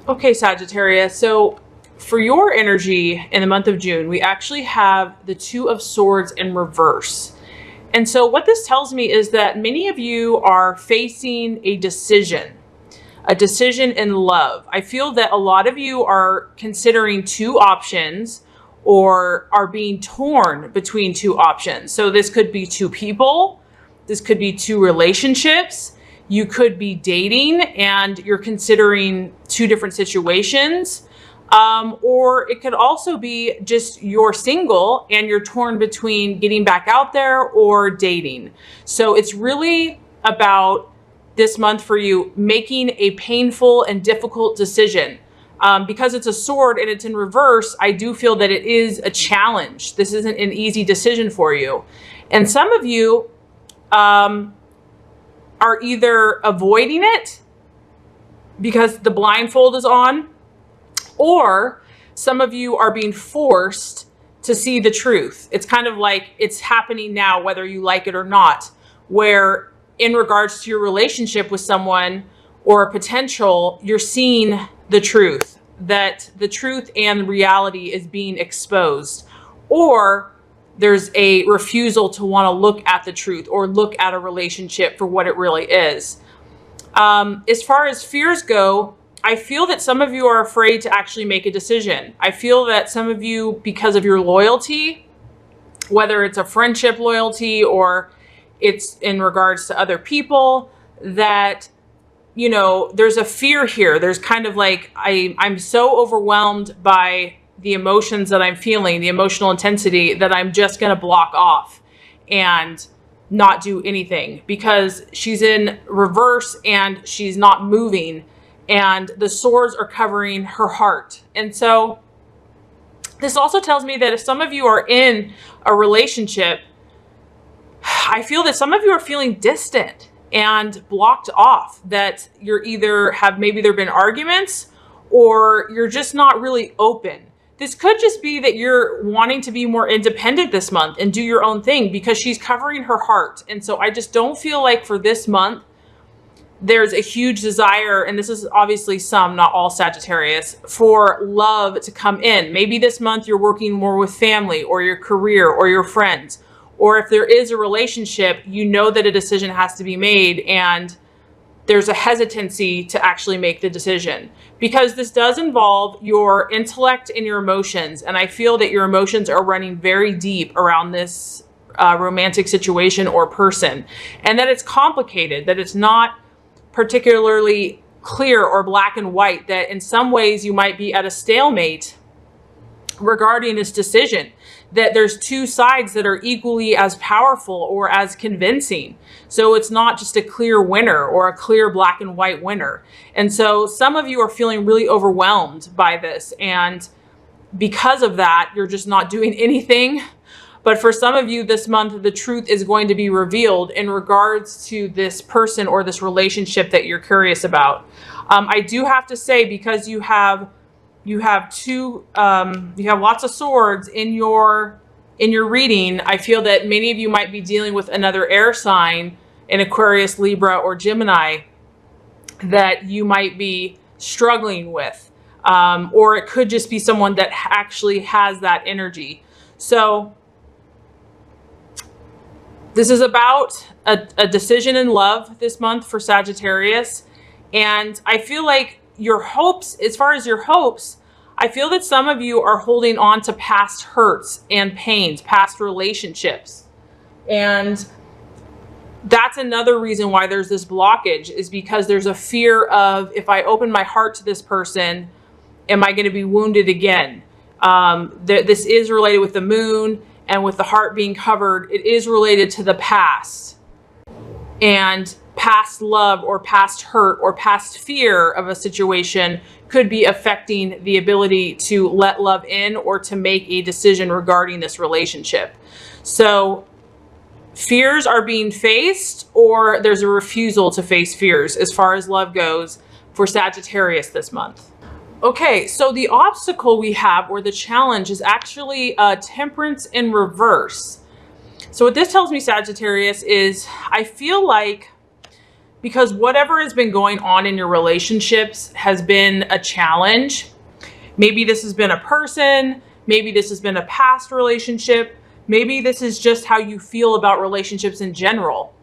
Okay, Sagittarius. So for your energy in the month of June, we actually have the Two of Swords in reverse. And so what this tells me is that many of you are facing a decision in love. I feel that a lot of you are considering two options or are being torn between two options. So this could be two people, this could be two relationships, you could be dating and you're considering two different situations. Or it could also be just you're single and you're torn between getting back out there or dating. So it's really about this month for you making a painful and difficult decision. Because it's a sword and it's in reverse, I do feel that it is a challenge. This isn't an easy decision for you. And some of you are either avoiding it because the blindfold is on, or some of you are being forced to see the truth. It's kind of like it's happening now, whether you like it or not, where in regards to your relationship with someone or a potential, you're seeing the truth, that the truth and reality is being exposed, or there's a refusal to want to look at the truth or look at a relationship for what it really is. As far as fears go, I feel that some of you are afraid to actually make a decision. I feel that some of you, because of your loyalty, whether it's a friendship loyalty or it's in regards to other people, that, you know, there's a fear here. There's kind of like, I'm so overwhelmed by the emotions that I'm feeling, the emotional intensity, that I'm just going to block off and not do anything, because she's in reverse and she's not moving. And the swords are covering her heart. And so this also tells me that if some of you are in a relationship, I feel that some of you are feeling distant and blocked off, that you're either maybe there have been arguments or you're just not really open. This could just be that you're wanting to be more independent this month and do your own thing because she's covering her heart. And so I just don't feel like for this month, there's a huge desire, and this is obviously some, not all Sagittarius, for love to come in. Maybe this month you're working more with family or your career or your friends, or if there is a relationship, you know that a decision has to be made and there's a hesitancy to actually make the decision, because this does involve your intellect and your emotions. And I feel that your emotions are running very deep around this romantic situation or person, and that it's complicated, that it's not particularly clear or black and white, that in some ways you might be at a stalemate regarding this decision, that there's two sides that are equally as powerful or as convincing. So it's not just a clear winner or a clear black and white winner. And so some of you are feeling really overwhelmed by this. And because of that, you're just not doing anything. But for some of you this month, the truth is going to be revealed in regards to this person or this relationship that you're curious about. I do have to say, because you have lots of swords in your reading, I feel that many of you might be dealing with another air sign, an Aquarius, Libra, or Gemini, that you might be struggling with. Or it could just be someone that actually has that energy. So this is about a decision in love this month for Sagittarius. And I feel like your hopes, as far as your hopes, I feel that some of you are holding on to past hurts and pains, past relationships. And that's another reason why there's this blockage, is because there's a fear of, if I open my heart to this person, am I going to be wounded again? This is related with the moon. And with the heart being covered, it is related to the past and past love or past hurt or past fear of a situation could be affecting the ability to let love in or to make a decision regarding this relationship. So fears are being faced, or there's a refusal to face fears as far as love goes for Sagittarius this month. Okay, so the obstacle we have, or the challenge, is actually temperance in reverse. So what this tells me, Sagittarius, is I feel like because whatever has been going on in your relationships has been a challenge. Maybe this has been a person, maybe this has been a past relationship, maybe this is just how you feel about relationships in general.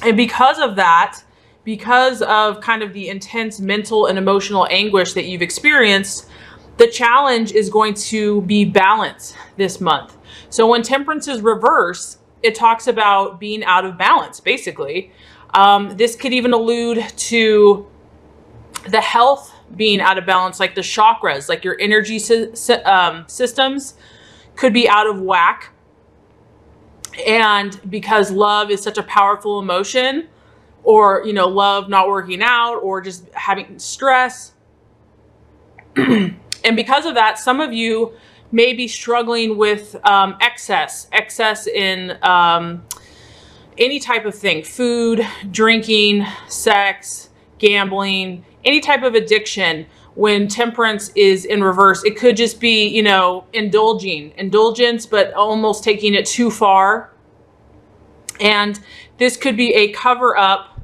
And because of that, because of kind of the intense mental and emotional anguish that you've experienced, the challenge is going to be balance this month. So when Temperance is reverse, it talks about being out of balance, basically. This could even allude to the health being out of balance, like the chakras, like your energy systems could be out of whack. And because love is such a powerful emotion, or, you know, love not working out, or just having stress. And because of that, some of you may be struggling with excess in any type of thing: food, drinking, sex, gambling, any type of addiction. When Temperance is in reverse, it could just be, you know, indulgence, but almost taking it too far. And this could be a cover up,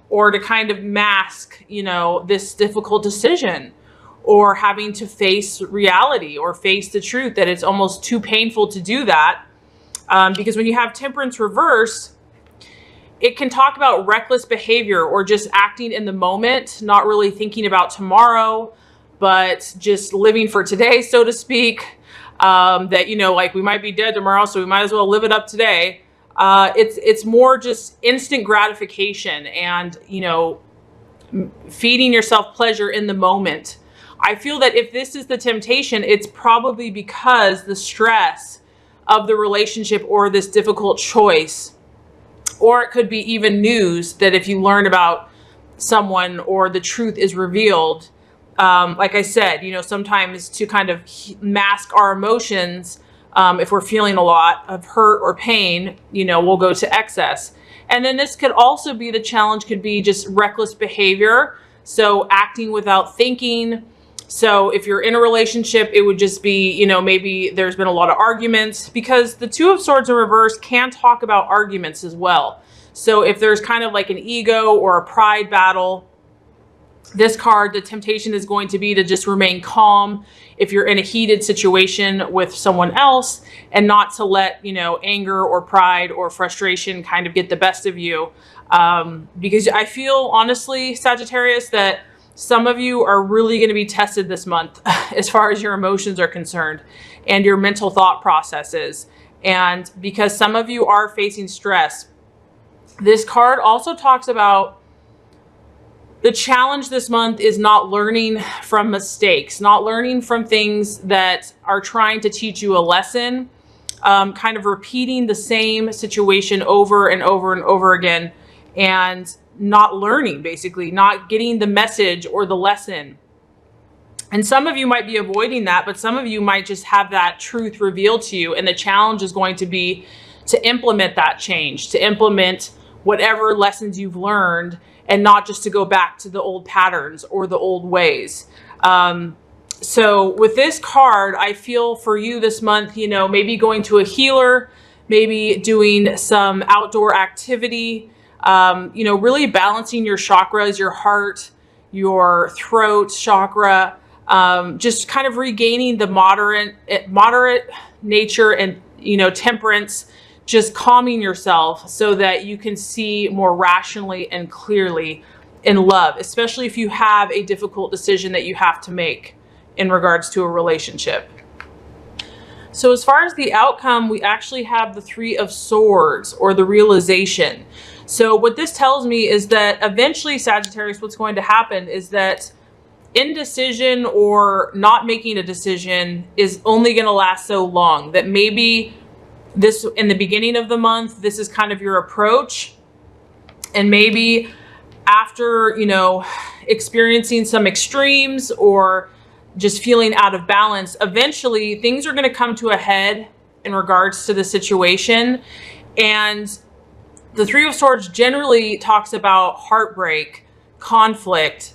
or to kind of mask, you know, this difficult decision, or having to face reality or face the truth that it's almost too painful to do that. Because when you have Temperance reverse, it can talk about reckless behavior or just acting in the moment, not really thinking about tomorrow, but just living for today, so to speak. That, you know, like, we might be dead tomorrow, so we might as well live it up today. It's more just instant gratification and, you know, feeding yourself pleasure in the moment. I feel that if this is the temptation, it's probably because the stress of the relationship or this difficult choice, or it could be even news that if you learn about someone or the truth is revealed, like I said, you know, sometimes to kind of mask our emotions, if we're feeling a lot of hurt or pain, you know, we'll go to excess. And then this could also be, the challenge could be just reckless behavior. So acting without thinking. So if you're in a relationship, it would just be, you know, maybe there's been a lot of arguments, because the Two of Swords in reverse can talk about arguments as well. So if there's kind of like an ego or a pride battle, this card, the temptation is going to be to just remain calm if you're in a heated situation with someone else, and not to let, you know, anger or pride or frustration kind of get the best of you. Because I feel, honestly, Sagittarius, that some of you are really going to be tested this month as far as your emotions are concerned and your mental thought processes. And because some of you are facing stress, this card also talks about the challenge this month is not learning from mistakes, not learning from things that are trying to teach you a lesson, kind of repeating the same situation over and over and over again, and not learning, basically, not getting the message or the lesson. And some of you might be avoiding that, but some of you might just have that truth revealed to you. And the challenge is going to be to implement that change, to implement whatever lessons you've learned, and not just to go back to the old patterns or the old ways. So with this card, I feel for you this month, you know, maybe going to a healer, maybe doing some outdoor activity, you know, really balancing your chakras, your heart, your throat chakra, just kind of regaining the moderate nature and, you know, temperance, just calming yourself so that you can see more rationally and clearly in love, especially if you have a difficult decision that you have to make in regards to a relationship. So as far as the outcome, we actually have the Three of Swords, or the realization. So what this tells me is that eventually, Sagittarius, what's going to happen is that indecision or not making a decision is only going to last so long, that maybe this, in the beginning of the month, this is kind of your approach. And maybe after, you know, experiencing some extremes or just feeling out of balance, eventually things are going to come to a head in regards to the situation. And the Three of Swords generally talks about heartbreak, conflict,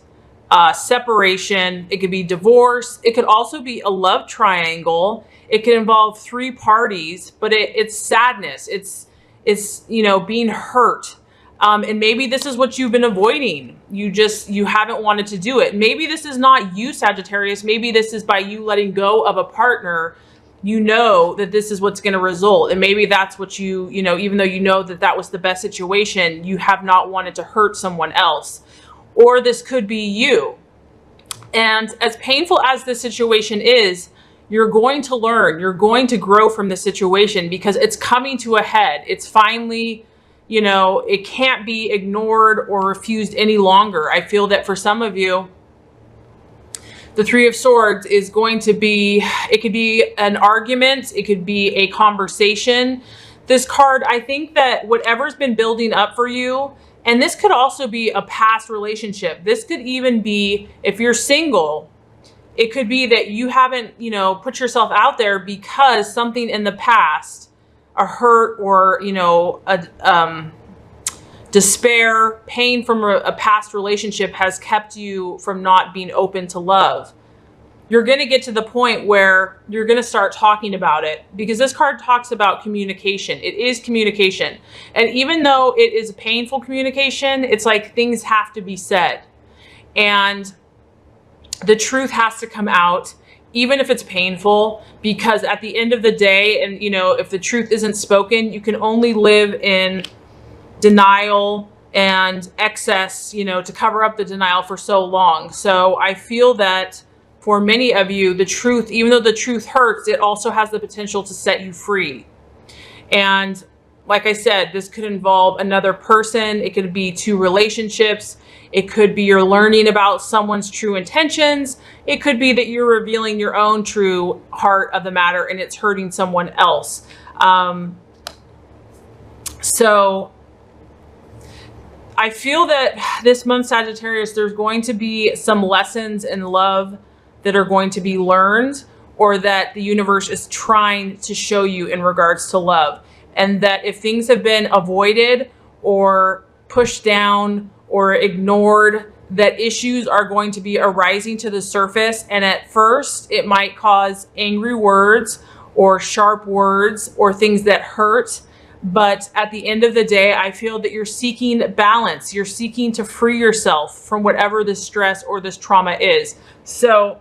separation. It could be divorce. It could also be a love triangle. It could involve three parties, but it's sadness. It's, you know, being hurt. And maybe this is what you've been avoiding. You haven't wanted to do it. Maybe this is not you, Sagittarius. Maybe this is by you letting go of a partner. You know that this is what's going to result. And maybe that's what even though you know that that was the best situation, you have not wanted to hurt someone else. Or this could be you. And as painful as this situation is, you're going to learn, you're going to grow from the situation because it's coming to a head. It's finally, it can't be ignored or refused any longer. I feel that for some of you, the Three of Swords is going to be, it could be an argument, it could be a conversation. This card, I think that whatever's been building up for you, and this could also be a past relationship. This could even be, if you're single, it could be that you haven't, put yourself out there because something in the past, a hurt or, despair, pain from a past relationship has kept you from not being open to love. You're going to get to the point where you're going to start talking about it because this card talks about communication. It is communication. And even though it is painful communication, it's like things have to be said. And the truth has to come out, even if it's painful, because at the end of the day, and if the truth isn't spoken, you can only live in denial and excess, to cover up the denial for so long. So I feel that for many of you, the truth, even though the truth hurts, it also has the potential to set you free. And like I said, this could involve another person. It could be two relationships. It could be you're learning about someone's true intentions. It could be that you're revealing your own true heart of the matter and it's hurting someone else. So I feel that this month, Sagittarius, there's going to be some lessons in love that are going to be learned, or that the universe is trying to show you in regards to love. And that if things have been avoided or pushed down or ignored, that issues are going to be arising to the surface. And at first it might cause angry words or sharp words or things that hurt. But at the end of the day, I feel that you're seeking balance. You're seeking to free yourself from whatever this stress or this trauma is. So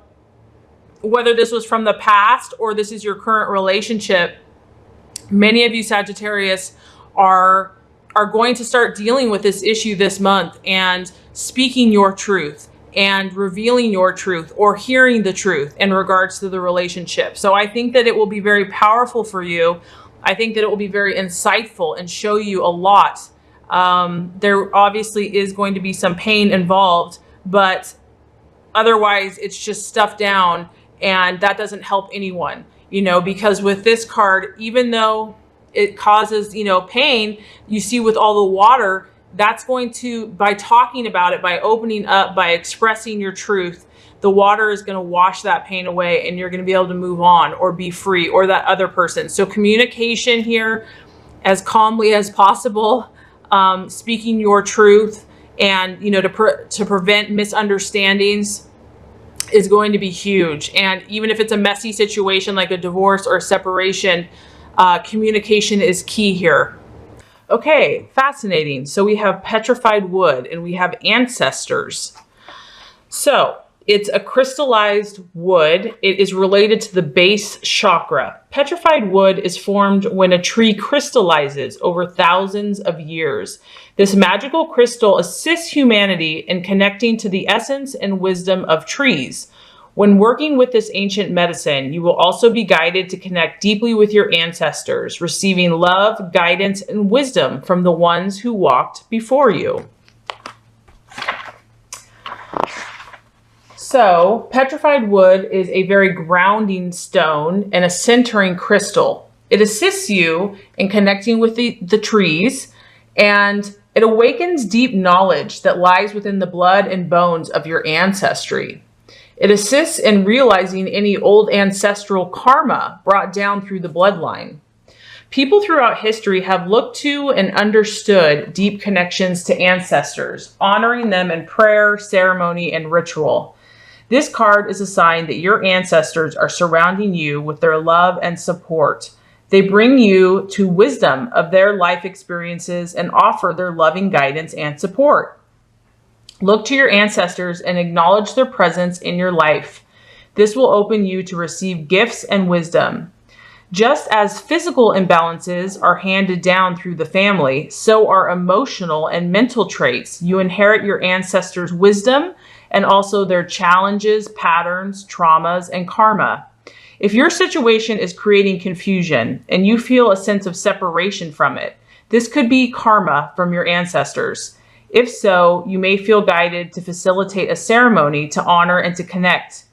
whether this was from the past or this is your current relationship, many of you, Sagittarius, are going to start dealing with this issue this month and speaking your truth and revealing your truth or hearing the truth in regards to the relationship. So I think that it will be very powerful for you. I think that it will be very insightful and show you a lot. There obviously is going to be some pain involved, but otherwise it's just stuffed down, and that doesn't help anyone, because with this card, even though it causes, pain, you see with all the water, that's going to, by talking about it, by opening up, by expressing your truth, the water is going to wash that pain away and you're going to be able to move on or be free, or that other person. So communication here as calmly as possible, speaking your truth and, to prevent misunderstandings is going to be huge. And even if it's a messy situation like a divorce or a separation, communication is key here. Okay, fascinating. So we have petrified wood and we have ancestors. So it's a crystallized wood. It is related to the base chakra. Petrified wood is formed when a tree crystallizes over thousands of years. This magical crystal assists humanity in connecting to the essence and wisdom of trees. When working with this ancient medicine, you will also be guided to connect deeply with your ancestors, receiving love, guidance, and wisdom from the ones who walked before you. So, petrified wood is a very grounding stone and a centering crystal. It assists you in connecting with the trees, and it awakens deep knowledge that lies within the blood and bones of your ancestry. It assists in realizing any old ancestral karma brought down through the bloodline. People throughout history have looked to and understood deep connections to ancestors, honoring them in prayer, ceremony, and ritual. This card is a sign that your ancestors are surrounding you with their love and support. They bring you to wisdom of their life experiences and offer their loving guidance and support. Look to your ancestors and acknowledge their presence in your life. This will open you to receive gifts and wisdom. Just as physical imbalances are handed down through the family, so are emotional and mental traits. You inherit your ancestors' wisdom and also their challenges, patterns, traumas, and karma. If your situation is creating confusion and you feel a sense of separation from it, this could be karma from your ancestors. If so, you may feel guided to facilitate a ceremony to honor and to connect.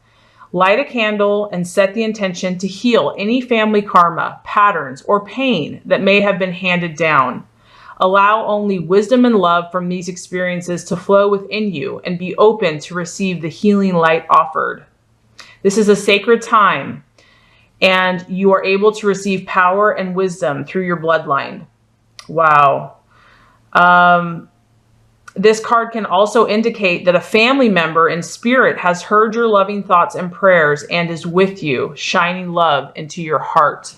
Light a candle and set the intention to heal any family karma, patterns, or pain that may have been handed down. Allow only wisdom and love from these experiences to flow within you and be open to receive the healing light offered. This is a sacred time, and you are able to receive power and wisdom through your bloodline. Wow. This card can also indicate that a family member in spirit has heard your loving thoughts and prayers and is with you, shining love into your heart.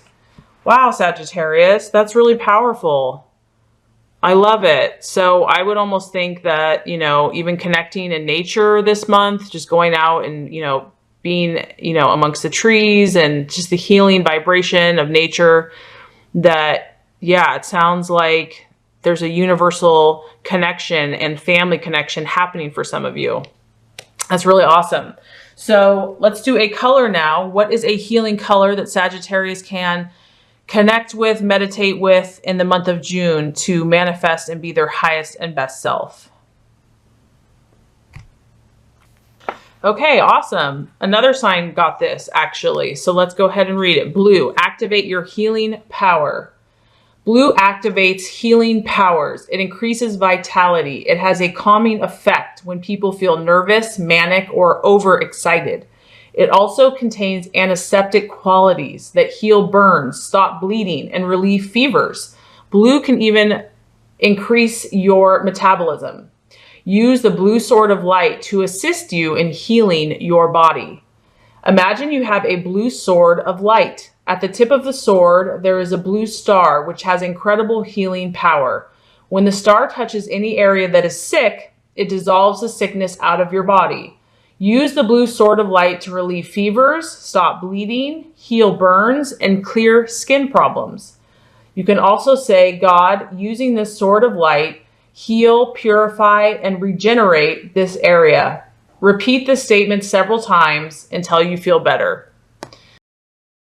Wow, Sagittarius, that's really powerful. I love it. So I would almost think that, even connecting in nature this month, just going out and, being, amongst the trees and just the healing vibration of nature, that, yeah, it sounds like there's a universal connection and family connection happening for some of you. That's really awesome. So let's do a color now. What is a healing color that Sagittarius can connect with, meditate with in the month of June to manifest and be their highest and best self? Okay, awesome. Another sign got this, actually. So let's go ahead and read it. Blue, activate your healing power. Blue activates healing powers. It increases vitality. It has a calming effect when people feel nervous, manic, or overexcited. It also contains antiseptic qualities that heal burns, stop bleeding, and relieve fevers. Blue can even increase your metabolism. Use the blue sword of light to assist you in healing your body. Imagine you have a blue sword of light. At the tip of the sword, there is a blue star, which has incredible healing power. When the star touches any area that is sick, it dissolves the sickness out of your body. Use the blue sword of light to relieve fevers, stop bleeding, heal burns, and clear skin problems. You can also say, God, using this sword of light, heal, purify, and regenerate this area. Repeat this statement several times until you feel better.